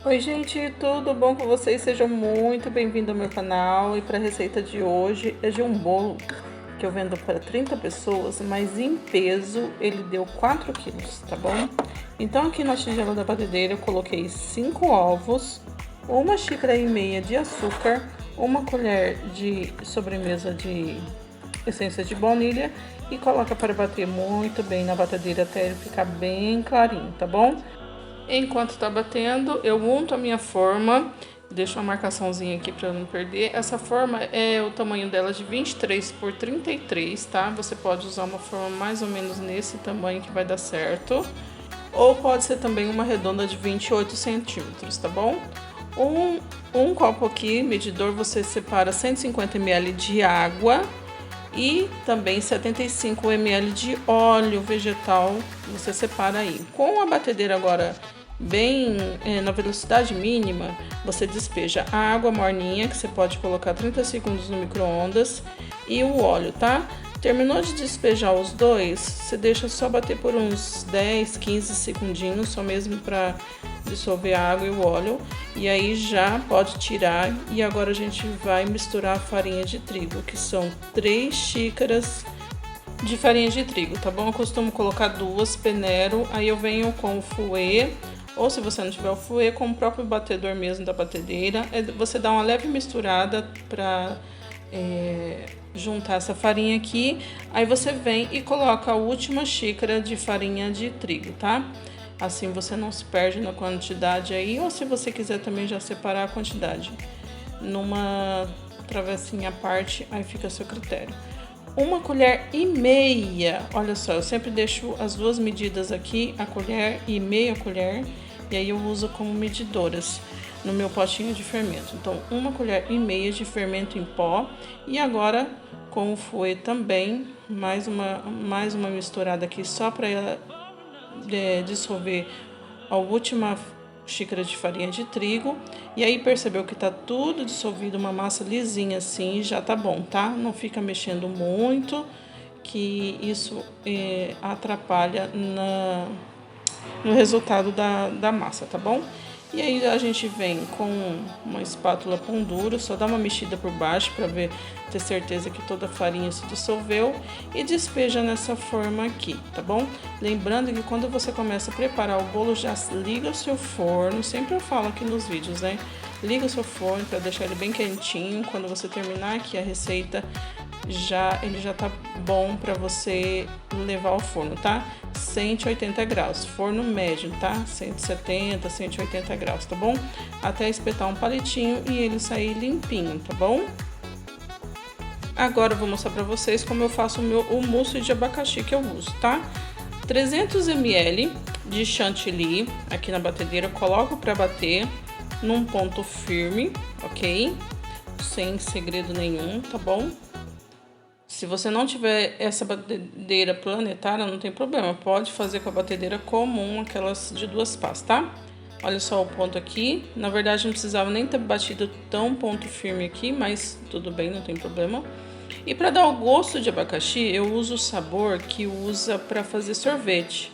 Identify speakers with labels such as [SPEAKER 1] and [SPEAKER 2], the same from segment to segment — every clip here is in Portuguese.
[SPEAKER 1] Oi gente, tudo bom com vocês? Sejam muito bem-vindos ao meu canal. E para a receita de hoje é de um bolo que eu vendo para 30 pessoas, mas em peso ele deu 4 quilos, tá bom? Então aqui na tigela da batedeira eu coloquei 5 ovos, 1,5 xícaras de açúcar, 1 colher de sobremesa de essência de baunilha e coloca para bater muito bem na batedeira até ele ficar bem clarinho, tá bom? Enquanto tá batendo, eu unto a minha forma, deixo uma marcaçãozinha aqui para não perder. Essa forma é o tamanho dela de 23 por 33, tá? Você pode usar uma forma mais ou menos nesse tamanho que vai dar certo. Ou pode ser também uma redonda de 28 centímetros, tá bom? Um copo aqui, medidor, você separa 150 ml de água e também 75 ml de óleo vegetal, você separa aí. Com a batedeira agora bem na velocidade mínima, você despeja a água morninha, que você pode colocar 30 segundos no micro-ondas, e o óleo, tá? Terminou de despejar os dois, você deixa só bater por uns 10, 15 segundinhos, só mesmo para dissolver a água e o óleo. E aí já pode tirar, e agora a gente vai misturar a farinha de trigo, que são 3 xícaras de farinha de trigo, tá bom? Eu costumo colocar 2, peneiro, aí eu venho com o fouet, ou se você não tiver o fouet, com o próprio batedor mesmo da batedeira. Você dá uma leve misturada para juntar essa farinha aqui, aí você vem e coloca a última xícara de farinha de trigo, tá? Assim você não se perde na quantidade aí, ou se você quiser também já separar a quantidade numa travessinha à parte, aí fica a seu critério. 1,5 colher, olha só, eu sempre deixo as duas medidas aqui, a colher e meia colher, e aí eu uso como medidoras no meu potinho de fermento. Então, 1,5 colher de fermento em pó, e agora com o fouet também, mais uma misturada aqui só para dissolver a última xícara de farinha de trigo. E aí percebeu que tá tudo dissolvido, uma massa lisinha assim, já tá bom, tá? Não fica mexendo muito, que isso atrapalha no resultado da massa, tá bom? E aí a gente vem com uma espátula pão duro, só dá uma mexida por baixo para ter certeza que toda a farinha se dissolveu, e despeja nessa forma aqui, tá bom? Lembrando que quando você começa a preparar o bolo, já liga o seu forno, sempre eu falo aqui nos vídeos, né? Liga o seu forno para deixar ele bem quentinho. Quando você terminar aqui a receita, ele já tá bom para você levar ao forno, tá? 180 graus, forno médio, tá? 170, 180 graus, tá bom? Até espetar um palitinho e ele sair limpinho, tá bom? Agora eu vou mostrar para vocês como eu faço o mousse de abacaxi que eu uso, tá? 300 ml de chantilly aqui na batedeira, coloco para bater num ponto firme, ok? Sem segredo nenhum, tá bom? Se você não tiver essa batedeira planetária, não tem problema, pode fazer com a batedeira comum, aquelas de 2 pás, tá? Olha só o ponto aqui, na verdade não precisava nem ter batido tão ponto firme aqui, mas tudo bem, não tem problema. E para dar o gosto de abacaxi, eu uso o sabor que usa para fazer sorvete.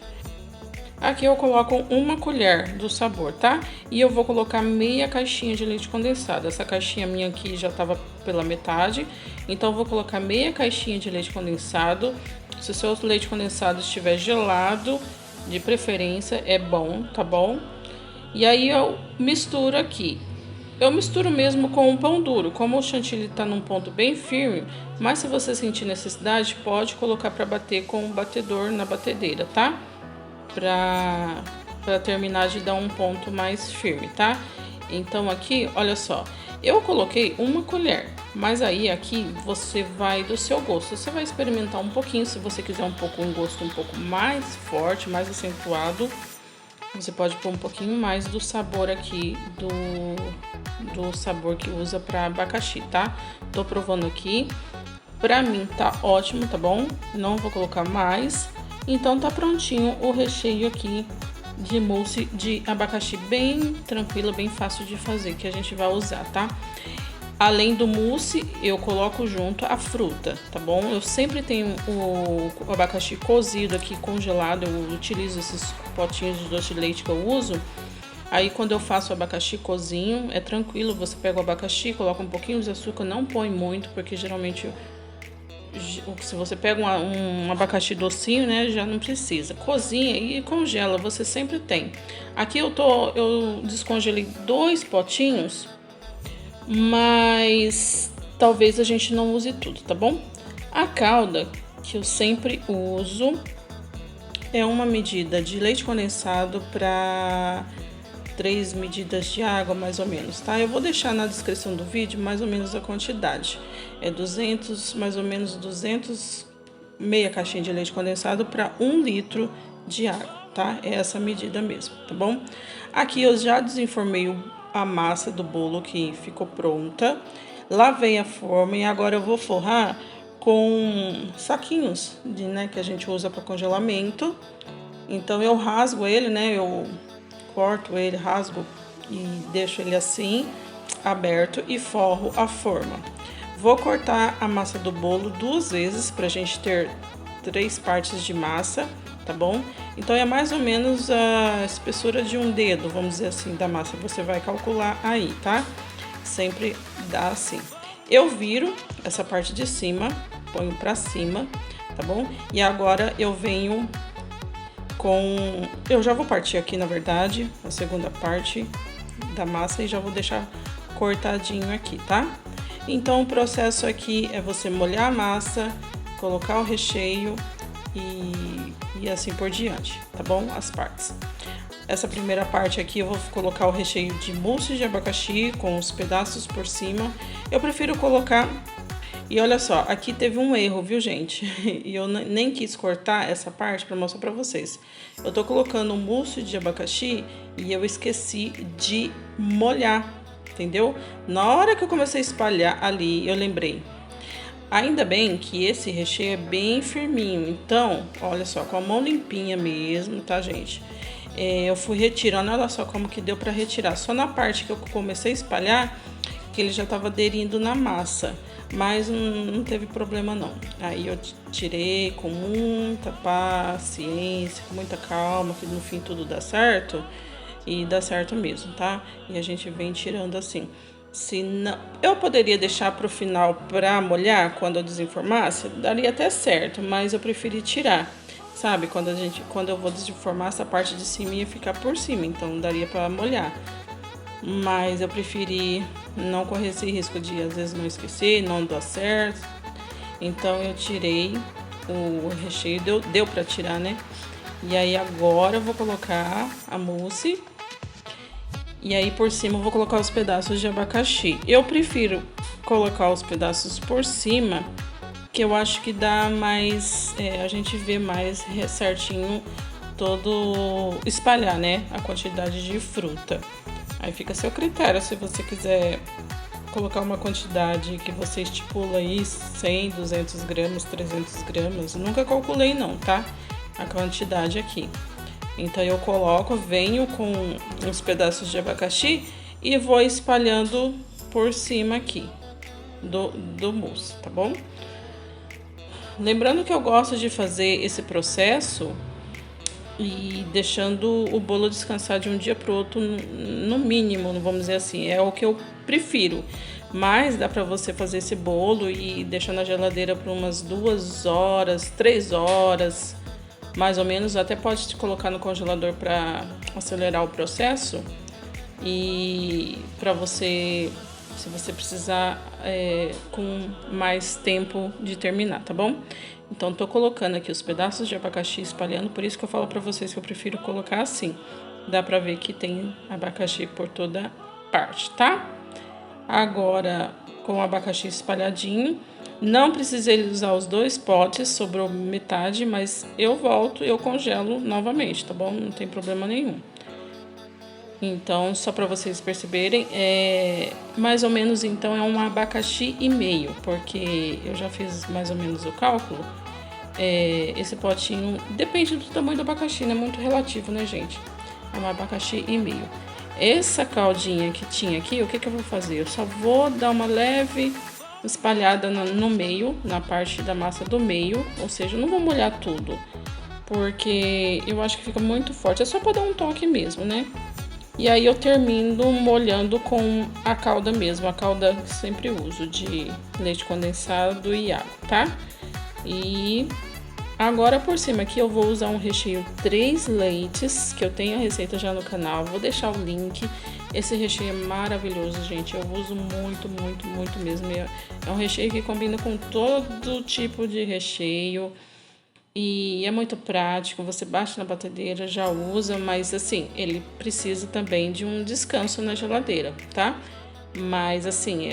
[SPEAKER 1] Aqui eu coloco 1 colher do sabor, tá? E eu vou colocar meia caixinha de leite condensado. Essa caixinha minha aqui já tava pela metade, então eu vou colocar meia caixinha de leite condensado. Se o seu leite condensado estiver gelado, de preferência, é bom, tá bom? E aí eu misturo aqui. Eu misturo mesmo com o pão duro, como o chantilly tá num ponto bem firme, mas se você sentir necessidade, pode colocar para bater com o batedor na batedeira, tá? Para terminar de dar um ponto mais firme, tá? Então aqui, olha só, eu coloquei 1 colher, mas aí aqui você vai do seu gosto, você vai experimentar um pouquinho. Se você quiser um gosto um pouco mais forte, mais acentuado, você pode pôr um pouquinho mais do sabor aqui, do sabor que usa para abacaxi, tá? Tô provando aqui, pra mim tá ótimo, tá bom? Não vou colocar mais. Então tá prontinho o recheio aqui de mousse de abacaxi, bem tranquilo, bem fácil de fazer, que a gente vai usar, tá? Além do mousse, eu coloco junto a fruta, tá bom? Eu sempre tenho o abacaxi cozido aqui, congelado. Eu utilizo esses potinhos de doce de leite que eu uso. Aí quando eu faço o abacaxi cozinho, é tranquilo, você pega o abacaxi, coloca um pouquinho de açúcar, não põe muito, porque geralmente se você pega um abacaxi docinho, né, já não precisa. Cozinha e congela, você sempre tem. Aqui eu descongelei 2 potinhos, mas talvez a gente não use tudo, tá bom? A calda que eu sempre uso é uma medida de leite condensado para 3 medidas de água, mais ou menos, tá? Eu vou deixar na descrição do vídeo mais ou menos a quantidade. É 200, mais ou menos 200, meia caixinha de leite condensado para 1 litro de água, tá? É essa medida mesmo, tá bom? Aqui eu já desenformei a massa do bolo que ficou pronta. Lavei a forma e agora eu vou forrar com saquinhos né, que a gente usa para congelamento. Então eu rasgo ele, né? Eu corto ele, rasgo e deixo ele assim, aberto, e forro a forma. Vou cortar a massa do bolo 2 vezes pra gente ter 3 partes de massa, tá bom? Então é mais ou menos a espessura de um dedo, vamos dizer assim, da massa. Você vai calcular aí, tá? Sempre dá assim. Eu viro essa parte de cima, ponho pra cima, tá bom? E agora eu venho eu já vou partir aqui, na verdade, a segunda parte da massa e já vou deixar cortadinho aqui, tá? Então o processo aqui é você molhar a massa, colocar o recheio e assim por diante, tá bom? As partes. Essa primeira parte aqui eu vou colocar o recheio de mousse de abacaxi com os pedaços por cima. Eu prefiro colocar... E olha só, aqui teve um erro, viu, gente? E eu nem quis cortar essa parte para mostrar para vocês. Eu tô colocando o mousse de abacaxi e eu esqueci de molhar, entendeu? Na hora que eu comecei a espalhar ali, eu lembrei. Ainda bem que esse recheio é bem firminho, então, olha só, com a mão limpinha mesmo, tá, gente? Eu fui retirando, olha só como que deu para retirar. Só na parte que eu comecei a espalhar, que ele já tava aderindo na massa. Mas não teve problema não. Aí eu tirei com muita paciência, com muita calma, que no fim tudo dá certo. E dá certo mesmo, tá? E a gente vem tirando assim. Se não, eu poderia deixar pro final pra molhar quando eu desenformasse, daria até certo, mas eu preferi tirar. Sabe, quando eu vou desenformar, essa parte de cima ia ficar por cima, então daria pra molhar. Mas eu preferi não correr esse risco de às vezes não esquecer, não dar certo. Então eu tirei o recheio, deu pra tirar, né? E aí agora eu vou colocar a mousse. E aí por cima eu vou colocar os pedaços de abacaxi. Eu prefiro colocar os pedaços por cima, que eu acho que dá mais... a gente vê mais certinho todo... espalhar, né? A quantidade de fruta. Aí fica a seu critério, se você quiser colocar uma quantidade que você estipula aí, 100, 200 gramas, 300 gramas. Nunca calculei não, tá? A quantidade aqui. Então eu coloco, venho com os pedaços de abacaxi e vou espalhando por cima aqui do mousse, tá bom? Lembrando que eu gosto de fazer esse processo e deixando o bolo descansar de um dia para o outro, no mínimo, vamos dizer assim, é o que eu prefiro. Mas dá para você fazer esse bolo e deixar na geladeira por umas 2 horas, 3 horas, mais ou menos. Até pode te colocar no congelador para acelerar o processo e para você, se você precisar, com mais tempo de terminar, tá bom? Então, tô colocando aqui os pedaços de abacaxi espalhando, por isso que eu falo pra vocês que eu prefiro colocar assim. Dá pra ver que tem abacaxi por toda parte, tá? Agora, com o abacaxi espalhadinho, não precisei usar os 2 potes, sobrou metade, mas eu volto e eu congelo novamente, tá bom? Não tem problema nenhum. Então, só para vocês perceberem, mais ou menos, então, é um abacaxi e meio, porque eu já fiz mais ou menos o cálculo. Esse potinho, depende do tamanho do abacaxi, né? Muito relativo, né, gente? É um abacaxi e meio. Essa caldinha que tinha aqui, o que eu vou fazer? Eu só vou dar uma leve espalhada no meio, na parte da massa do meio, ou seja, eu não vou molhar tudo, porque eu acho que fica muito forte. É só para dar um toque mesmo, né? E aí eu termino molhando com a calda mesmo, a calda que sempre uso, de leite condensado e água, tá? E agora por cima aqui eu vou usar um recheio 3 leites, que eu tenho a receita já no canal, vou deixar o link. Esse recheio é maravilhoso, gente, eu uso muito, muito, muito mesmo. É um recheio que combina com todo tipo de recheio. E é muito prático, você bate na batedeira, já usa, mas assim, ele precisa também de um descanso na geladeira, tá? Mas assim,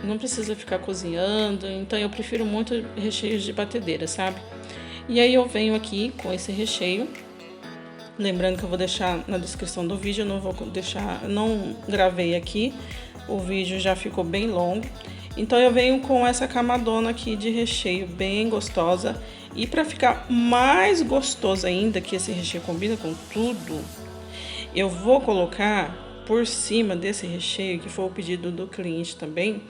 [SPEAKER 1] não precisa ficar cozinhando, então eu prefiro muito recheios de batedeira, sabe? E aí eu venho aqui com esse recheio, lembrando que eu vou deixar na descrição do vídeo, eu não vou deixar, não gravei aqui, o vídeo já ficou bem longo. Então eu venho com essa camadona aqui de recheio bem gostosa. E para ficar mais gostoso ainda, que esse recheio combina com tudo, eu vou colocar por cima desse recheio, que foi o pedido do cliente também,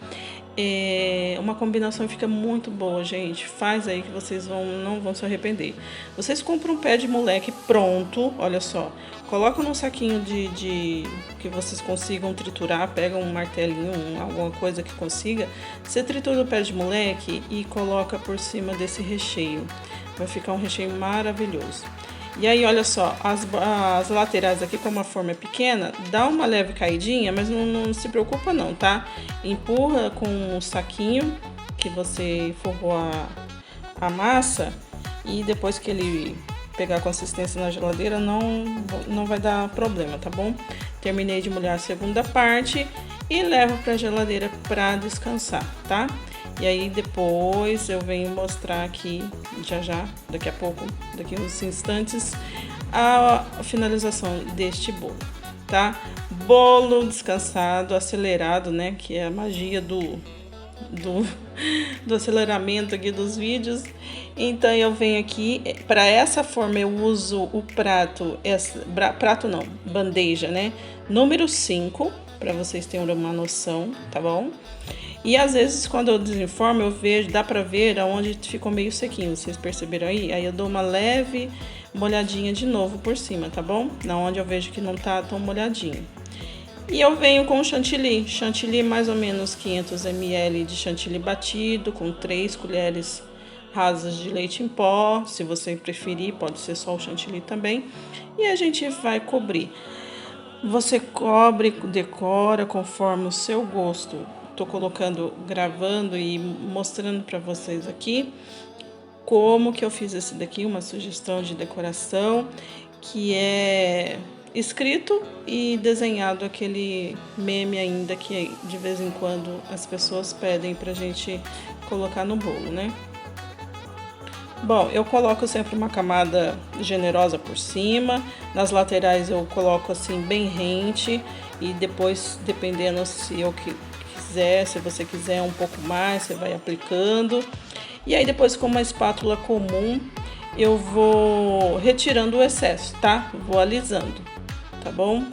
[SPEAKER 1] uma combinação que fica muito boa, gente. Faz aí que vocês não vão se arrepender. Vocês compram um pé de moleque pronto, olha só. Coloca num saquinho de que vocês consigam triturar, pega um martelinho, alguma coisa que consiga. Você tritura o pé de moleque e coloca por cima desse recheio. Vai ficar um recheio maravilhoso. E aí, olha só, as laterais aqui, como a forma é pequena, dá uma leve caidinha, mas não se preocupa não, tá? Empurra com um saquinho que você forrou a massa e depois que ele pegar consistência na geladeira, não vai dar problema, tá bom? Terminei de molhar a segunda parte e levo pra geladeira pra descansar, tá? E aí depois eu venho mostrar aqui, já, daqui a pouco, daqui a uns instantes, a finalização deste bolo, tá? Bolo descansado, acelerado, né? Que é a magia do aceleramento aqui dos vídeos. Então eu venho aqui, para essa forma eu uso o bandeja, né? Número 5, para vocês terem uma noção, tá bom? E às vezes quando eu desenformo eu vejo, dá pra ver aonde ficou meio sequinho, vocês perceberam aí? Aí eu dou uma leve molhadinha de novo por cima, tá bom? Na onde eu vejo que não tá tão molhadinho. E eu venho com chantilly mais ou menos 500 ml de chantilly batido, com 3 colheres rasas de leite em pó, se você preferir, pode ser só o chantilly também. E a gente vai cobrir. Você cobre, decora conforme o seu gosto. Tô colocando, gravando e mostrando para vocês aqui como que eu fiz esse daqui, uma sugestão de decoração, que é escrito e desenhado aquele meme ainda que de vez em quando as pessoas pedem pra gente colocar no bolo, né? Bom, eu coloco sempre uma camada generosa por cima, nas laterais eu coloco assim bem rente e depois, dependendo se eu quiser, se você quiser um pouco mais, você vai aplicando. E aí depois com uma espátula comum eu vou retirando o excesso, tá? Vou alisando, tá bom?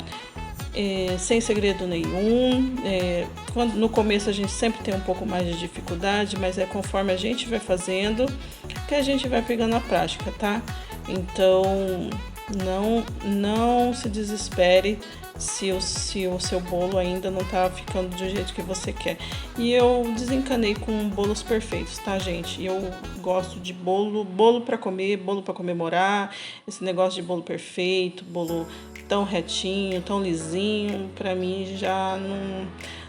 [SPEAKER 1] Sem segredo nenhum. No começo a gente sempre tem um pouco mais de dificuldade, mas é conforme a gente vai fazendo que a gente vai pegando a prática, tá? Então não se desespere se o seu bolo ainda não tá ficando do jeito que você quer. E eu desencanei com bolos perfeitos, tá, gente? Eu gosto de bolo para comer, bolo para comemorar. Esse negócio de bolo perfeito, bolo tão retinho, tão lisinho, pra mim já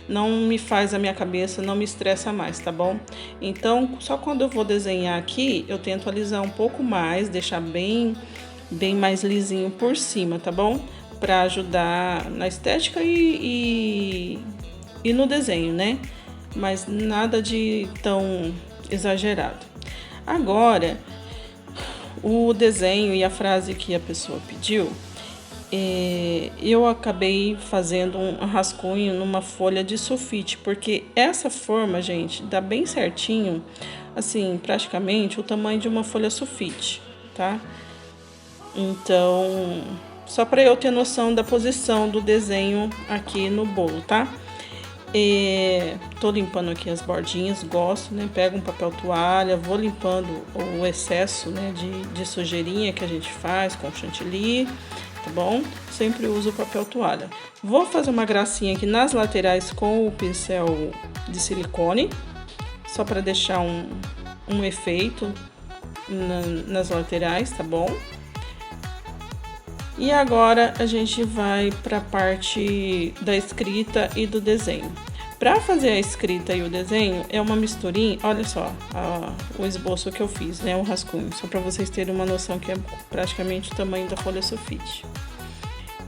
[SPEAKER 1] não me faz a minha cabeça, não me estressa mais, tá bom? Então, só quando eu vou desenhar aqui, eu tento alisar um pouco mais, deixar bem mais lisinho por cima, tá bom? Pra ajudar na estética e no desenho, né? Mas nada de tão exagerado. Agora, o desenho e a frase que a pessoa pediu, eu acabei fazendo um rascunho numa folha de sulfite, porque essa forma, gente, dá bem certinho, assim, praticamente o tamanho de uma folha sulfite, tá? Então, só para eu ter noção da posição do desenho aqui no bolo, tá? Tô limpando aqui as bordinhas, gosto, né? Pego um papel toalha, vou limpando o excesso, né, de sujeirinha que a gente faz com chantilly, tá bom? Sempre uso o papel toalha. Vou fazer uma gracinha aqui nas laterais com o pincel de silicone, só para deixar um efeito nas laterais, tá bom? E agora a gente vai para a parte da escrita e do desenho. Para fazer a escrita e o desenho é uma misturinha, olha só o esboço que eu fiz, né, o rascunho, só para vocês terem uma noção que é praticamente o tamanho da folha sulfite.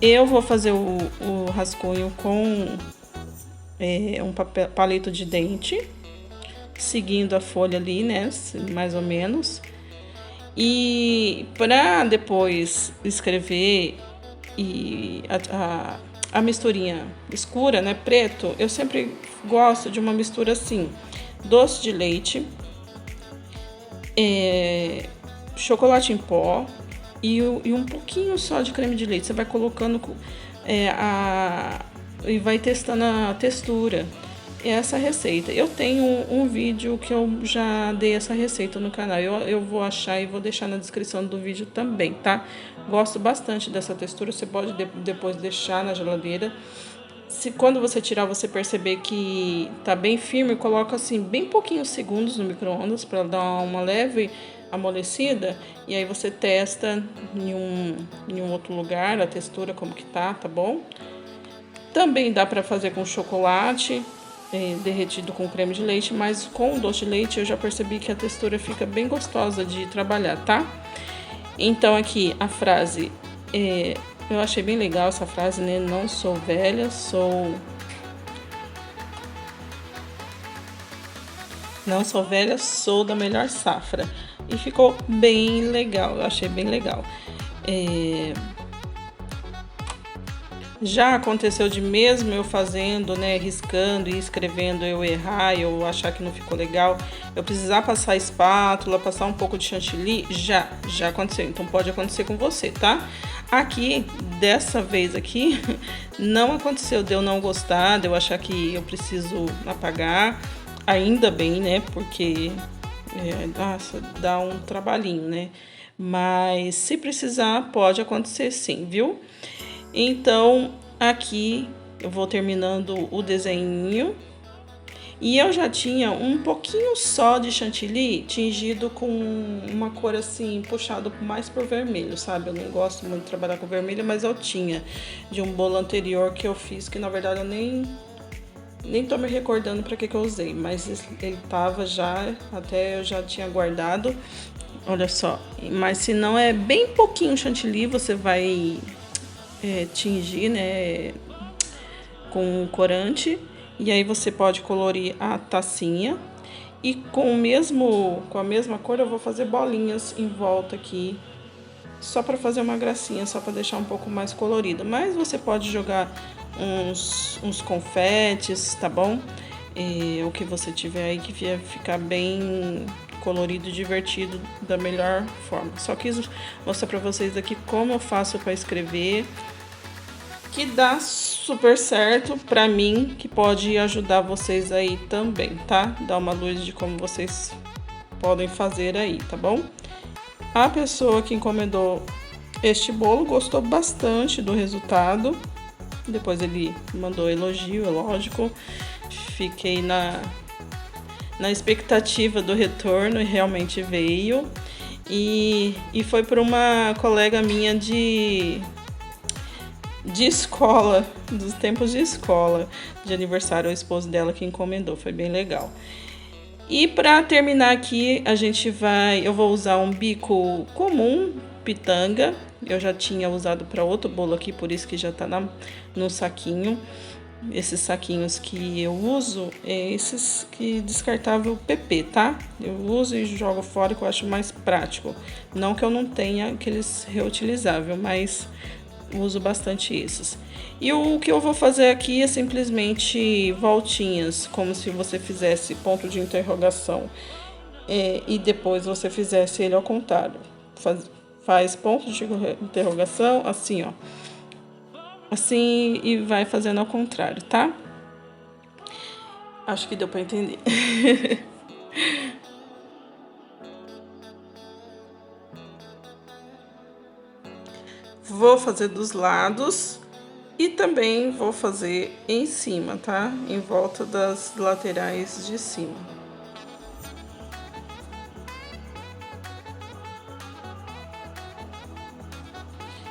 [SPEAKER 1] Eu vou fazer o rascunho com um palito de dente, seguindo a folha ali, né, mais ou menos. E para depois escrever e a misturinha escura, né, preto, eu sempre gosto de uma mistura assim: doce de leite, chocolate em pó e um pouquinho só de creme de leite. Você vai colocando e vai testando a textura. Essa receita. Eu tenho um vídeo que eu já dei essa receita no canal. Eu vou achar e vou deixar na descrição do vídeo também, tá? Gosto bastante dessa textura. Você pode depois deixar na geladeira. Se quando você tirar você perceber que tá bem firme, coloca assim bem pouquinhos segundos no micro-ondas para dar uma leve amolecida. E aí você testa em um outro lugar a textura como que tá bom? Também dá para fazer com chocolate derretido com creme de leite, mas com o doce de leite eu já percebi que a textura fica bem gostosa de trabalhar, tá? Então aqui a frase, eu achei bem legal essa frase, né? Não sou velha, sou da melhor safra. E ficou bem legal, eu achei bem legal. Já aconteceu de mesmo eu fazendo, né, riscando e escrevendo, eu errar, eu achar que não ficou legal, eu precisar passar espátula, passar um pouco de chantilly, já aconteceu. Então pode acontecer com você, tá? Aqui, dessa vez aqui, não aconteceu de eu não gostar, de eu achar que eu preciso apagar, ainda bem, né, porque, nossa, dá um trabalhinho, né? Mas se precisar, pode acontecer sim, viu? Então, aqui eu vou terminando o desenho. E eu já tinha um pouquinho só de chantilly tingido com uma cor assim, puxado mais pro vermelho, sabe? Eu não gosto muito de trabalhar com vermelho, mas eu tinha de um bolo anterior que eu fiz, que na verdade eu nem tô me recordando para que eu usei, mas ele tava já, até eu já tinha guardado. Olha só, mas se não é bem pouquinho chantilly, você vai tingir, né, com corante, e aí você pode colorir a tacinha e com a mesma cor eu vou fazer bolinhas em volta aqui, só para fazer uma gracinha, só para deixar um pouco mais colorido. Mas você pode jogar uns confetes, tá bom? O que você tiver aí que ficar bem colorido e divertido da melhor forma. Só quis mostrar para vocês aqui como eu faço para escrever, que dá super certo para mim, que pode ajudar vocês aí também, tá? Dá uma luz de como vocês podem fazer aí, tá bom? A pessoa que encomendou este bolo gostou bastante do resultado. Depois ele mandou elogio, é lógico. Fiquei na expectativa do retorno e realmente veio. E foi por uma colega minha de escola, dos tempos de escola, de aniversário, o esposo dela que encomendou, foi bem legal. E para terminar aqui, eu vou usar um bico comum, pitanga. Eu já tinha usado para outro bolo aqui, por isso que já tá no saquinho. Esses saquinhos que eu uso, esses que descartável PP, tá? Eu uso e jogo fora, que eu acho mais prático. Não que eu não tenha aqueles reutilizável, mas uso bastante esses. E o que eu vou fazer aqui é simplesmente voltinhas, como se você fizesse ponto de interrogação e depois você fizesse ele ao contrário. Faz ponto de interrogação, assim, ó. Assim, e vai fazendo ao contrário, tá? Acho que deu pra entender. Vou fazer dos lados e também vou fazer em cima, tá? Em volta das laterais de cima.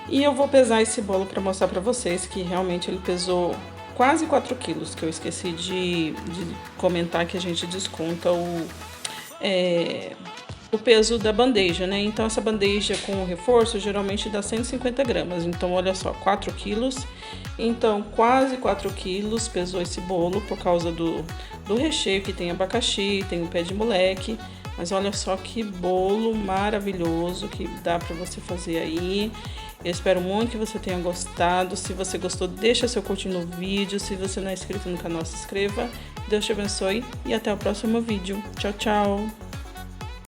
[SPEAKER 1] E eu vou pesar esse bolo para mostrar para vocês que realmente ele pesou quase 4 quilos, que eu esqueci de comentar que a gente desconta o peso da bandeja, né? Então essa bandeja com o reforço geralmente dá 150 gramas. Então olha só, 4 quilos. Então quase 4 quilos pesou esse bolo por causa do recheio que tem abacaxi, tem o pé de moleque. Mas olha só que bolo maravilhoso que dá para você fazer aí. Eu espero muito que você tenha gostado. Se você gostou, deixa seu curtir no vídeo. Se você não é inscrito no canal, se inscreva. Deus te abençoe e até o próximo vídeo. Tchau, tchau!